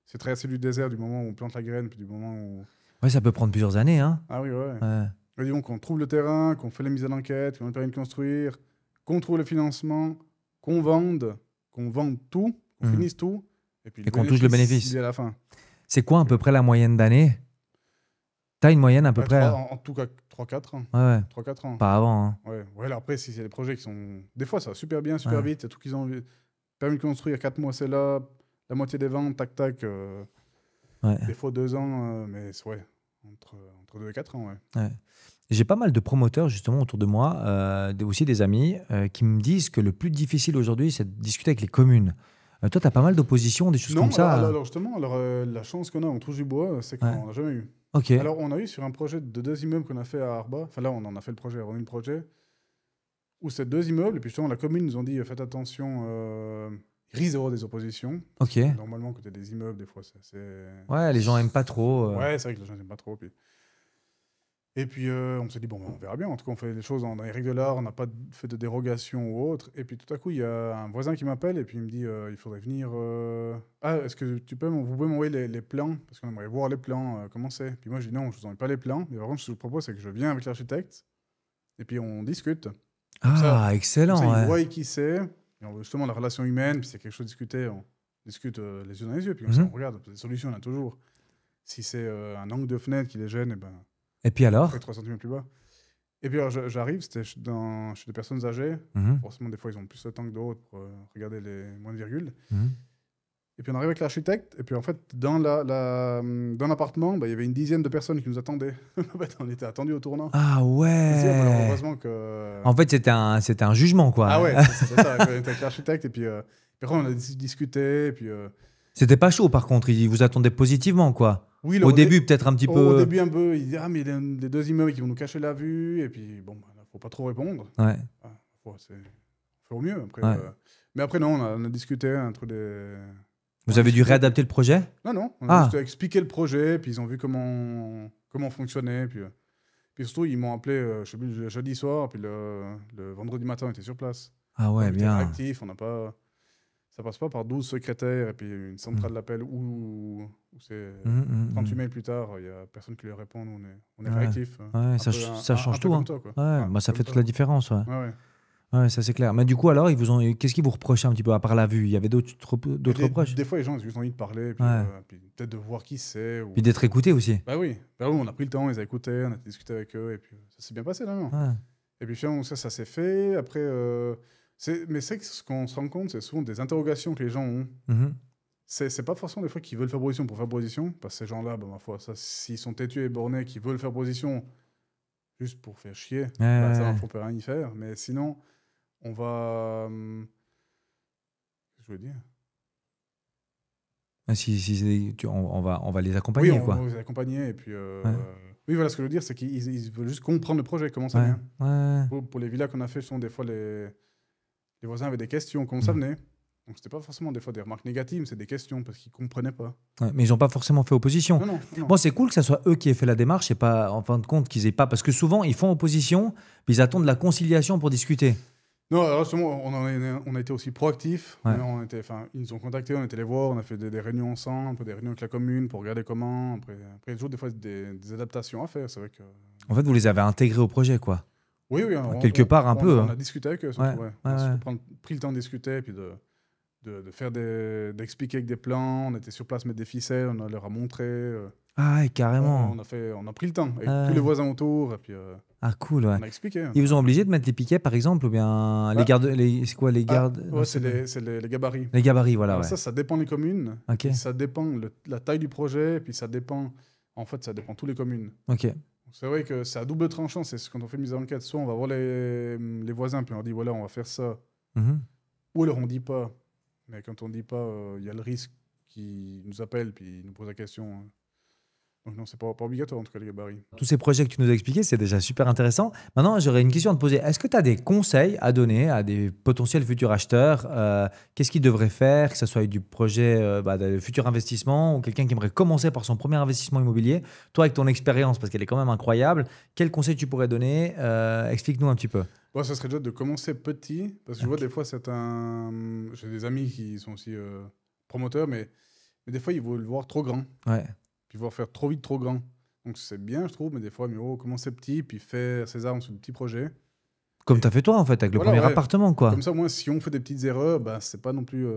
C'est traverser du désert du moment où on plante la graine, puis du moment où... Ouais, ça peut prendre plusieurs années, hein. Ah oui, Et disons qu'on trouve le terrain, qu'on fait la mise à l'enquête, qu'on a le permis de construire, qu'on trouve le financement, qu'on vende tout, qu'on finisse tout, et qu'on touche le bénéfice. À la fin. C'est quoi à peu près la moyenne d'année? T'as une moyenne à peu près? En tout cas, 3-4 ans. 3-4 ans. Pas avant, hein. Ouais, alors après, si c'est des projets qui sont... Des fois, ça va super bien, super vite, il y a tout qu'ils ont... Permis de construire, 4 mois, c'est là... La moitié des ventes, tac, des fois 2 ans, mais entre 2 et 4 ans, J'ai pas mal de promoteurs, justement, autour de moi, aussi des amis, qui me disent que le plus difficile aujourd'hui, c'est de discuter avec les communes. Toi, tu as pas mal d'oppositions, des choses comme ça. Alors justement, la chance qu'on a, on touche du bois, c'est qu'on n'a jamais eu. Alors, on a eu sur un projet de 2 immeubles qu'on a fait à Arba, enfin là, on en a fait le projet, on a eu le projet, où c'est 2 immeubles, et puis justement, la commune nous ont dit, faites attention... Il risque d'avoir des oppositions. Normalement, quand tu as des immeubles, des fois, c'est... Ouais, les gens n'aiment pas trop. Ouais, c'est vrai que les gens n'aiment pas trop. Et puis, on s'est dit, bon, on verra bien. En tout cas, on fait les choses dans les règles de l'art. On n'a pas fait de dérogation ou autre. Et puis, tout à coup, il y a un voisin qui m'appelle et puis il me dit, il faudrait venir... Ah, est-ce que vous pouvez m'envoyer les plans? Parce qu'on aimerait voir les plans, comment c'est. Puis moi, je dis, non, je vous envoie pas les plans. Mais par contre, ce que je vous propose, c'est que je viens avec l'architecte et puis on discute. Excellent. Comme ça, il voit qui c'est. Et justement, la relation humaine, puis c'est quelque chose à discuter, on discute les yeux dans les yeux, puis comme ça, on regarde. Des solutions, on a toujours. Si c'est un angle de fenêtre qui les gêne, et puis alors 3 cm plus bas. Et puis j'arrive, c'était chez des personnes âgées. Forcément, des fois, ils ont plus de temps que d'autres pour regarder les moins de virgule. Et puis on arrive avec l'architecte, et puis en fait, dans l'appartement, il y avait une dizaine de personnes qui nous attendaient. On était attendus au tournant. Ah ouais. Heureusement que... En fait, c'était un jugement, quoi. Ah ouais, c'était ça. On était avec l'architecte, et puis après, on a discuté, et puis... C'était pas chaud, par contre. Ils vous attendaient positivement, quoi. Oui, au début, peut-être un petit peu... Au début, un peu. Ils disaient, ah, mais il y a les deux immeubles qui vont nous cacher la vue, et puis, bon, faut pas trop répondre. Ouais. On fait au mieux, après. Ouais. Mais après, non, on a discuté entre des... Vous avez dû réadapter le projet? Non. On a juste expliqué le projet, puis ils ont vu comment on fonctionnait. Puis surtout, ils m'ont appelé, je sais plus, le jeudi soir, puis le vendredi matin, on était sur place. Ah ouais, bien. On était actifs, ça passe pas par 12 secrétaires et puis une centrale d'appel où c'est 38 mails plus tard, il n'y a personne qui leur répond, on est réactifs. Ouais, ça change tout. Hein. Toi, quoi. Ouais, ça fait toute la différence. Ouais. Ouais. Ouais, ça c'est clair. Mais du coup, alors, qu'est-ce qu'ils vous reprochaient un petit peu, à part la vue? Il y avait d'autres reproches? Des fois, les gens ont juste envie de parler, puis peut-être de voir qui c'est. Puis d'être écouté aussi. Bah oui, on a pris le temps, on les a écoutés, on a discuté avec eux, et puis ça s'est bien passé là, non? Ouais. Et puis finalement, ça s'est fait. Après, mais c'est que ce qu'on se rend compte, c'est souvent des interrogations que les gens ont. C'est pas forcément des fois qu'ils veulent faire position pour faire position, parce que ces gens-là, ma foi, s'ils sont têtus et bornés, qu'ils veulent faire position juste pour faire chier, ça, on ne peut rien y faire. Mais sinon, on va... Qu'est-ce que je veux dire? On va les accompagner, oui, quoi. On va les accompagner, et puis... Oui, voilà, ce que je veux dire, c'est qu'ils veulent juste comprendre le projet, comment ça vient. Ouais. Pour les villas qu'on a fait, des fois, les voisins avaient des questions, comment ça venait. Donc, c'était pas forcément des fois des remarques négatives, c'est des questions parce qu'ils comprenaient pas. Ouais, mais ils n'ont pas forcément fait opposition. Non. Bon, c'est cool que ce soit eux qui aient fait la démarche et pas, en fin de compte, qu'ils aient pas... Parce que souvent, ils font opposition, puis ils attendent la conciliation pour discuter. Non, alors justement, on a été aussi proactifs. Ouais. Ils nous ont contactés, on était les voir, on a fait des réunions ensemble, des réunions avec la commune pour regarder comment. Après il y a toujours des fois des adaptations à faire. C'est vrai que... En fait, vous les avez intégrés au projet, quoi. Oui. Quelque part, un peu. On a discuté avec eux. On a pris le temps de discuter, puis d'expliquer avec des plans. On était sur place, mettre des ficelles, on leur a montré. Carrément. On a pris le temps avec tous les voisins autour. Et puis, cool, ouais. On a expliqué. Ils vous ont obligé de mettre les piquets, par exemple, ou bien les gardes... C'est quoi, les gardes? C'est les gabarits. Les gabarits, voilà. Alors ça dépend des communes. Okay. Ça dépend la taille du projet, puis ça dépend... En fait, ça dépend de toutes les communes. Ok. C'est vrai que c'est à double tranchant. C'est quand on fait une mise en enquête, soit on va voir les voisins, puis on leur dit, voilà, on va faire ça. Ou alors on dit pas. Mais quand on dit pas, il y a le risque qu'ils nous appellent, puis ils nous posent la question. Donc non, c'est pas obligatoire en tout cas les gabarits. Tous ces projets que tu nous as expliqués, c'est déjà super intéressant. Maintenant, j'aurais une question à te poser. Est-ce que tu as des conseils à donner à des potentiels futurs acheteurs? Qu'est-ce qu'ils devraient faire, que ce soit du projet de futur investissement ou quelqu'un qui aimerait commencer par son premier investissement immobilier? Toi, avec ton expérience, parce qu'elle est quand même incroyable, quels conseils tu pourrais donner? Explique-nous un petit peu. Moi, ça serait déjà de commencer petit, parce que je vois des fois, j'ai des amis qui sont aussi promoteurs, mais des fois, ils veulent le voir trop grand. Ouais. Puis voir faire trop vite, trop grand. Donc c'est bien, je trouve, mais des fois, commencer petit, puis faire ses armes sur des petits projets. Comme tu as fait toi, en fait, avec le premier appartement, quoi. Comme ça, moi, si on fait des petites erreurs, c'est pas non plus...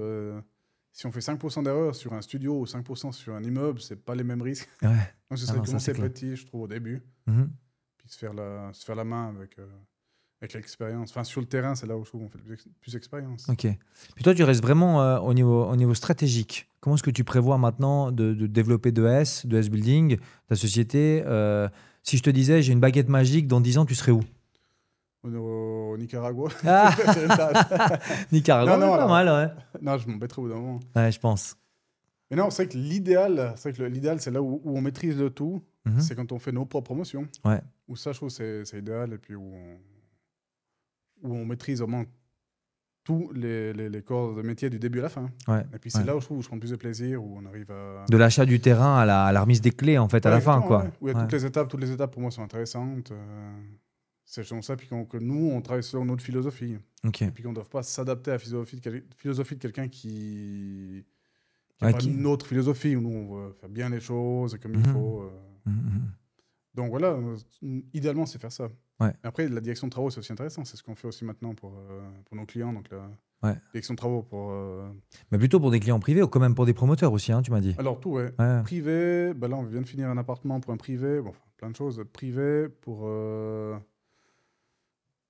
si on fait 5% d'erreurs sur un studio ou 5% sur un immeuble, c'est pas les mêmes risques. Ouais. Donc ce serait commencer petit, je trouve, au début. Puis se faire la main avec l'expérience. Enfin, sur le terrain, c'est là où je trouve qu'on fait le plus d'expérience. Ok. Puis toi, tu restes vraiment au niveau stratégique. Comment est-ce que tu prévois maintenant de développer de S Building, ta société? Si je te disais, j'ai une baguette magique, dans 10 ans, tu serais où? Au Nicaragua. Nicaragua, non, pas mal, ouais. Non, je m'embêterais au bout d'un moment. Ouais, je pense. Mais non, c'est vrai que l'idéal, c'est là où on maîtrise le tout. C'est quand on fait nos propres promotions. Ouais. Où ça, je trouve, c'est idéal. Et puis où on maîtrise vraiment tous les corps de métier du début à la fin. Ouais. Et puis c'est là où je trouve où je prends plus de plaisir, où on arrive à... De l'achat du terrain à la remise des clés, en fait, à la fin, quoi. Ouais. Oui, toutes les étapes, pour moi, sont intéressantes. C'est justement ça, puis que nous, on travaille sur notre philosophie. Okay. Et puis qu'on ne doit pas s'adapter à la philosophie de quelqu'un qui n'a pas une autre philosophie, où nous, on veut faire bien les choses comme il faut. Donc voilà, idéalement, c'est faire ça. Ouais. Après, la direction de travaux, c'est aussi intéressant. C'est ce qu'on fait aussi maintenant pour nos clients. Donc la direction de travaux pour... Mais plutôt pour des clients privés ou quand même pour des promoteurs aussi, hein, tu m'as dit. Alors tout, ouais. Privé, là, on vient de finir un appartement pour un privé. Bon, plein de choses. Privé pour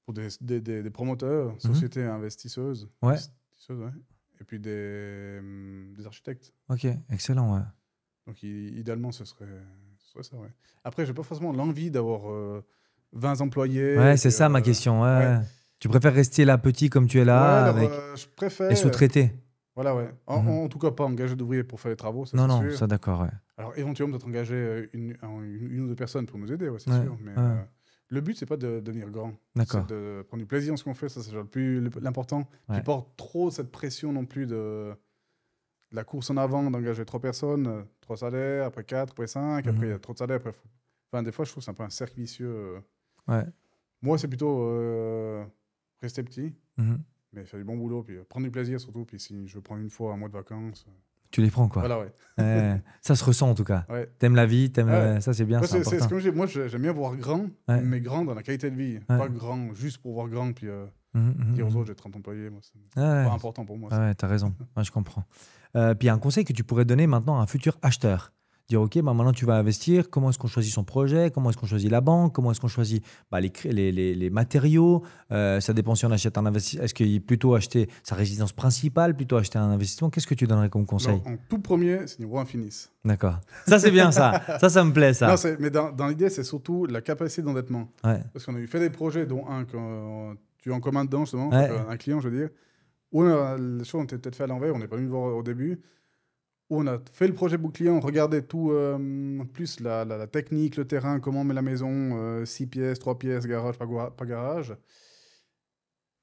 Pour des promoteurs, sociétés investisseuses. Ouais. Et puis des architectes. Ok, excellent, ouais. Donc idéalement, ce serait ça, ouais. Après, j'ai pas forcément l'envie d'avoir 20 employés. Ouais, c'est ça ma question. Ouais. Tu préfères rester là petit comme tu es là je préfère... et sous-traiter. Voilà, ouais. En tout cas, pas engager d'ouvriers pour faire les travaux, ça, non, sûr. ça d'accord, ouais. Alors, éventuellement, peut-être engager une ou deux personnes pour nous aider, ouais, c'est sûr. Mais le but, c'est pas de devenir grand. C'est de prendre du plaisir dans ce qu'on fait, ça, c'est genre l'important. Qui porte trop cette pression non plus de la course en avant, d'engager 3 personnes, 3 salaires, après 4, après 5, après il y a trop de salaires. Après, enfin, des fois, je trouve que c'est un peu un cercle vicieux. Ouais. Moi, c'est plutôt rester petit. Mais faire du bon boulot, puis prendre du plaisir surtout. Puis si je prends une fois un mois de vacances... Tu les prends, quoi. Voilà, ouais. Ça se ressent, en tout cas. Ouais. T'aimes la vie, ça, c'est bien, ouais, c'est important. comme je dis, moi, j'aime bien voir grand, mais grand dans la qualité de vie. Pas grand juste pour voir grand, puis dire aux autres, j'ai 30 employés. Moi, c'est pas important pour moi. Ouais, t'as raison. Ouais, je comprends. Puis, un conseil que tu pourrais donner maintenant à un futur acheteur. Dire, OK, maintenant tu vas investir, comment est-ce qu'on choisit son projet, comment est-ce qu'on choisit la banque, comment est-ce qu'on choisit les matériaux, ça dépend si on achète un investissement, est-ce qu'il plutôt acheter sa résidence principale, plutôt acheter un investissement, qu'est-ce que tu donnerais comme conseil? Alors, en tout premier, c'est niveau Infinis. D'accord. Ça c'est bien ça, ça me plaît ça. Non, mais dans l'idée, c'est surtout la capacité d'endettement. Ouais. Parce qu'on a fait des projets, dont un que tu es en commun dedans justement, un client je veux dire, où les choses ont été peut-être fait à l'envers, on n'est pas venu le voir au début, où on a fait le projet bouclier, on regardait tout, plus la technique, le terrain, comment on met la maison, 6 pièces, 3 pièces, garage, pas garage.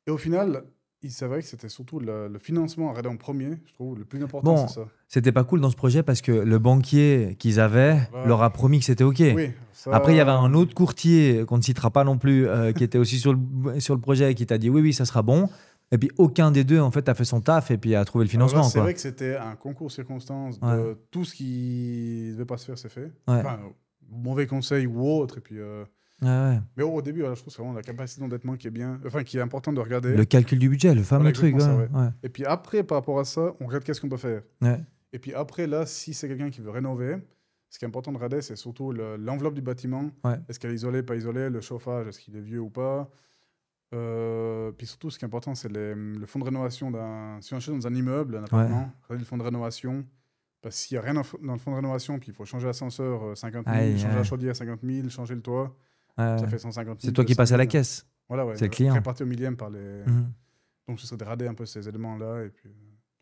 Et au final, il s'avérait que c'était surtout le financement à regarder en premier, je trouve, le plus important, c'est ça. C'était pas cool dans ce projet parce que le banquier qu'ils avaient leur a promis que c'était OK. Oui, ça... Après, il y avait un autre courtier qu'on ne citera pas non plus, qui était aussi sur le projet, qui t'a dit oui, ça sera bon. Et puis aucun des deux en fait a fait son taf et puis a trouvé le financement. C'est vrai que c'était un concours circonstance de tout ce qui ne devait pas se faire, c'est fait. Ouais. Enfin, mauvais conseil ou autre. Et puis, mais au début, je trouve que c'est vraiment la capacité d'endettement qui est bien, enfin qui est importante de regarder. Le calcul du budget, le fameux truc. Ça, Et puis après, par rapport à ça, on regarde qu'est-ce qu'on peut faire. Et puis après, là, si c'est quelqu'un qui veut rénover, ce qui est important de regarder, c'est surtout l'enveloppe du bâtiment. Est-ce qu'elle est isolée, pas isolée, le chauffage, est-ce qu'il est vieux ou pas. Puis surtout, ce qui est important, c'est le fonds de rénovation si on achète dans un immeuble, un appartement, le fonds de rénovation. Parce qu'il n'y a rien dans le fonds de rénovation, puis il faut changer l'ascenseur 50 000, changer la chaudière 50 000, changer le toit, ça fait 150 000. C'est toi qui passes à la caisse. Voilà, c'est le client. Réparti au millième par les. Donc ce serait de rader un peu ces éléments-là. Et puis...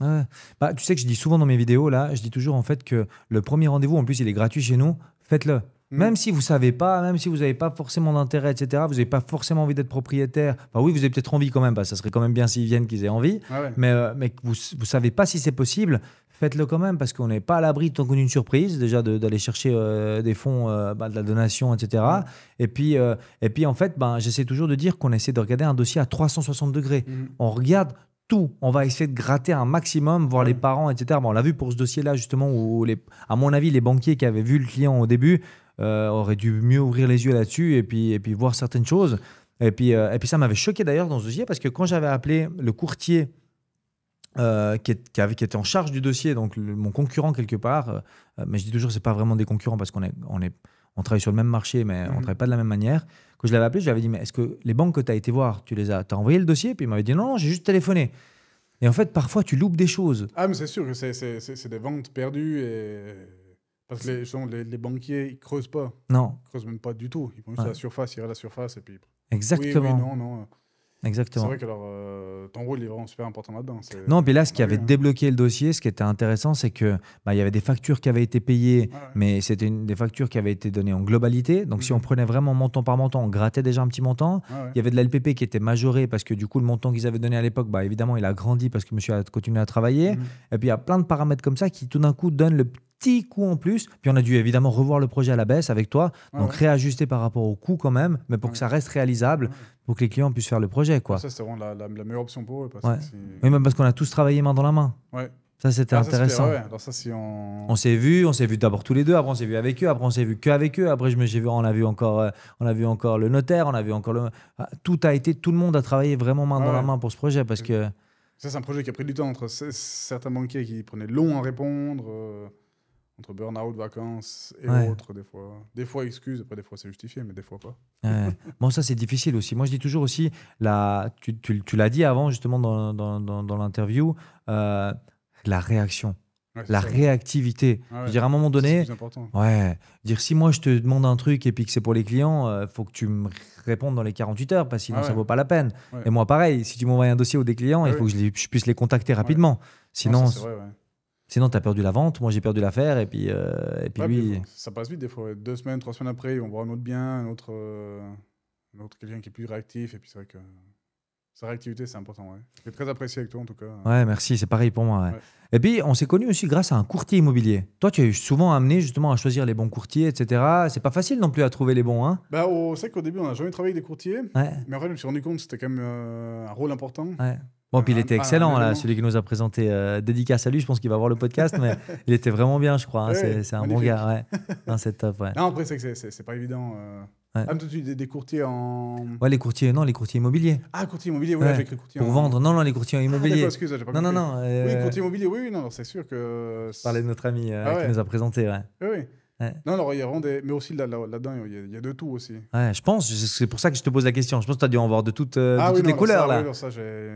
tu sais que je dis souvent dans mes vidéos, là, je dis toujours en fait que le premier rendez-vous, en plus, il est gratuit chez nous, faites-le. Même si vous ne savez pas, même si vous n'avez pas forcément d'intérêt, etc., vous n'avez pas forcément envie d'être propriétaire. Enfin, oui, vous avez peut-être envie quand même, ça serait quand même bien s'ils viennent, qu'ils aient envie. Mais que vous ne savez pas si c'est possible, faites-le quand même, parce qu'on n'est pas à l'abri tant qu'on a une surprise, déjà d'aller chercher des fonds, de la donation, etc. Et puis en fait, j'essaie toujours de dire qu'on essaie de regarder un dossier à 360 degrés. On regarde tout. On va essayer de gratter un maximum, voir les parents, etc. On l'a vu pour ce dossier-là, justement, où, à mon avis, les banquiers qui avaient vu le client au début auraient dû mieux ouvrir les yeux là-dessus et puis voir certaines choses. Et puis ça m'avait choqué d'ailleurs dans ce dossier, parce que quand j'avais appelé le courtier qui était en charge du dossier, donc mon concurrent quelque part, mais je dis toujours que ce n'est pas vraiment des concurrents parce on travaille sur le même marché, mais on ne travaille pas de la même manière. Quand je l'avais appelé, je lui avais dit, mais est-ce que les banques que tu as été voir, t'as envoyé le dossier? Puis il m'avait dit, non, j'ai juste téléphoné. Et en fait, parfois, tu loupes des choses. Ah, mais c'est sûr que c'est des ventes perdues. Parce que les banquiers, ils ne creusent pas. Non. Ils ne creusent même pas du tout. Ils vont juste à la surface, ils regardent la surface. Et puis... Exactement. Oui, non. Exactement. C'est vrai que ton rôle est vraiment super important là-dedans. Non, puis là, ce qui avait débloqué le dossier, ce qui était intéressant, c'est que il y avait des factures qui avaient été payées, mais c'était des factures qui avaient été données en globalité. Donc, si on prenait vraiment montant par montant, on grattait déjà un petit montant. Il y avait de la LPP qui était majorée parce que du coup, le montant qu'ils avaient donné à l'époque, évidemment, il a grandi parce que monsieur a continué à travailler. Et puis, il y a plein de paramètres comme ça qui, tout d'un coup, donnent le petit coup en plus. Puis, on a dû évidemment revoir le projet à la baisse avec toi. Donc, réajuster par rapport au coût quand même, mais pour que ça reste réalisable. Pour que les clients puissent faire le projet, quoi. Ça, c'était vraiment la meilleure option pour eux. Oui, même parce qu'on a tous travaillé main dans la main. Ça, c'était intéressant. Alors ça, si on s'est vu d'abord tous les deux, après on s'est vu avec eux, après on s'est vu qu'avec eux, après on a vu encore le notaire, on a vu encore tout le monde a travaillé vraiment main dans la main pour ce projet, parce que... Ça, c'est un projet qui a pris du temps entre certains banquiers qui prenaient long à répondre. entre burn-out, vacances et Ouais. autres, des fois. Des fois excuses, après des fois c'est justifié, mais des fois pas. Ouais. Bon, ça, c'est difficile aussi. Moi, je dis toujours aussi, tu l'as dit avant, justement, dans l'interview, la réaction, Ouais, c'est la ça, ouais. réactivité. Ah Je ouais. veux dire, à un moment C'est donné, le plus important. ouais, dire si moi je te demande un truc et puis que c'est pour les clients, faut que tu me répondes dans les 48 heures parce que sinon Ah ça ouais. vaut pas la peine. Ouais. Et moi pareil, si tu m'envoies un dossier ou des clients, Ah il oui. faut que je puisse les contacter rapidement. Sinon, Non, ça, c'est vrai, ouais. sinon tu as perdu la vente, moi j'ai perdu l'affaire et puis Ouais, lui... puis ça passe vite des fois. 2 semaines, 3 semaines après, on voit un autre bien, un autre quelqu'un qui est plus réactif. Et puis c'est vrai que sa réactivité, c'est important. Ouais. Je suis très apprécié avec toi en tout cas. Ouais, merci, c'est pareil pour moi. Ouais. Ouais. Et puis, on s'est connus aussi grâce à un courtier immobilier. Toi, tu es souvent amené justement à choisir les bons courtiers, etc. C'est pas facile non plus à trouver les bons, hein? Bah, c'est vrai qu'au début, on n'a jamais travaillé avec des courtiers. Ouais, Mais en fait, je me suis rendu compte que c'était quand même un rôle important. ouais. Bon, puis il était excellent, là, élément. celui qui nous a présenté. Dédicace à lui, je pense qu'il va voir le podcast, mais il était vraiment bien, je crois. Hein. Ouais, C'est un bon magnifique. gars, ouais. Non, c'est top, ouais. Non, après, c'est que c'est pas évident. Ouais. Ah, mais toi, tu dis des courtiers en. Ouais, les courtiers, non, les courtiers immobiliers. Ah, courtier immobilier, oui, Ouais. là, j'ai écrit courtier Pour en. vendre, non, non, les courtiers Ah, immobiliers. d'accord, excuse, j'ai pas Non, compris. non, non. Oui, courtier immobilier, oui, non, c'est sûr que. Parler de notre ami Ah ouais. qui nous a présenté, ouais. Oui, oui. Ouais. Non, alors, il y a vraiment des. Mais aussi là-dedans, il y a de tout aussi. Ouais, je pense, c'est pour ça que je te pose la question. Je pense que tu as dû en voir de toutes, de Ah toutes oui, les non, couleurs, ça, là. oui, alors ça, j'ai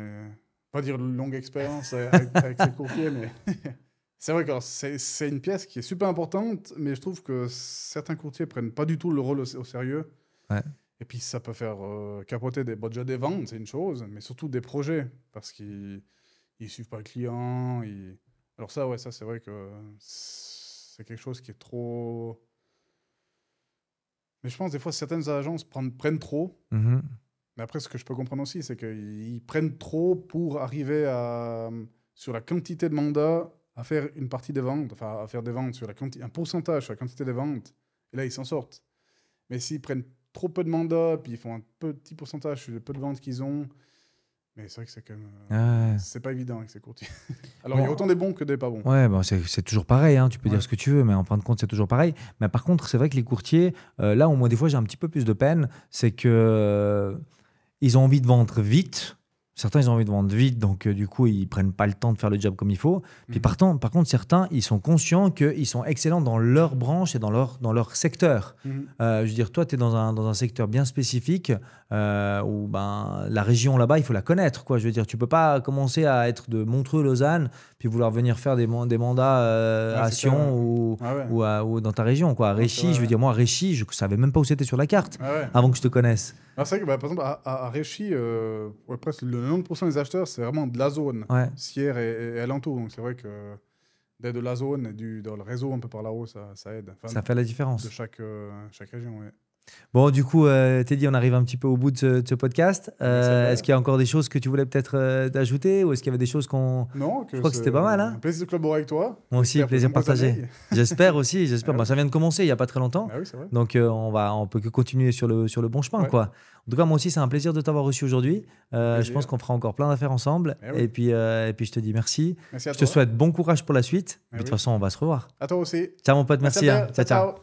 pas dire longue expérience avec ces courtiers, mais c'est vrai que alors, c'est une pièce qui est super importante, mais je trouve que certains courtiers prennent pas du tout le rôle au sérieux. Ouais. Et puis ça peut faire capoter déjà des ventes, c'est une chose, mais surtout des projets, parce qu'ils suivent pas le client. Alors ça, ouais, ça c'est vrai que c'est quelque chose qui est trop. Mais je pense des fois certaines agences prennent trop. Mhm. Mais après, ce que je peux comprendre aussi, c'est qu'ils prennent trop pour arriver sur la quantité de mandats, à faire une partie des ventes, enfin à faire des ventes sur un pourcentage sur la quantité des ventes. Et là, ils s'en sortent. Mais s'ils prennent trop peu de mandats, puis ils font un petit pourcentage sur le peu de ventes qu'ils ont, mais c'est vrai que c'est quand même... c'est pas évident avec ces courtiers. Alors, il y a autant des bons que des pas bons. Ouais, bah c'est toujours pareil, hein, tu peux dire ce que tu veux, mais en fin de compte, c'est toujours pareil. Mais par contre, c'est vrai que les courtiers, là où moi, des fois, j'ai un petit peu plus de peine, c'est que ils ont envie de vendre vite. Certains, ils ont envie de vendre vite, donc du coup, ils prennent pas le temps de faire le job comme il faut. Puis par contre, certains, ils sont conscients qu'ils sont excellents dans leur branche et dans leur secteur. Je veux dire, toi, tu es dans un secteur bien spécifique où ben, la région là-bas, il faut la connaître, quoi. Je veux dire, tu peux pas commencer à être de Montreux-Lausanne puis vouloir venir faire des mandats à Sion ou dans ta région, quoi. À Réchy, je veux dire, moi, à Réchy, je savais même pas où c'était sur la carte avant que je te connaisse. Ah, c'est vrai que, bah, par exemple, à Réchy, presque le 90% des acheteurs, c'est vraiment de la zone, Sierre et alentour. Donc, c'est vrai que d'être de la zone et dans le réseau un peu par là-haut, ça aide. Enfin, ça fait la différence. De chaque région, oui. Bon, du coup, Teddy, on arrive un petit peu au bout de ce podcast. Est-ce qu'il y a encore des choses que tu voulais peut-être ajouter ou est-ce qu'il y avait des choses qu'on... Non, je crois que c'était pas mal. Hein, un plaisir de collaborer avec toi. Moi aussi, plaisir partagé. J'espère aussi. J'espère. Bah, ça vient de commencer il n'y a pas très longtemps. Ah oui, c'est vrai. Donc, on peut que continuer sur le bon chemin, quoi. En tout cas, moi aussi, c'est un plaisir de t'avoir reçu aujourd'hui. Je pense qu'on fera encore plein d'affaires ensemble. Et puis, je te dis merci. Merci à je toi. te souhaite bon courage pour la suite. De toute façon, on va se revoir. À toi aussi. Ciao, mon pote. Merci. Ciao.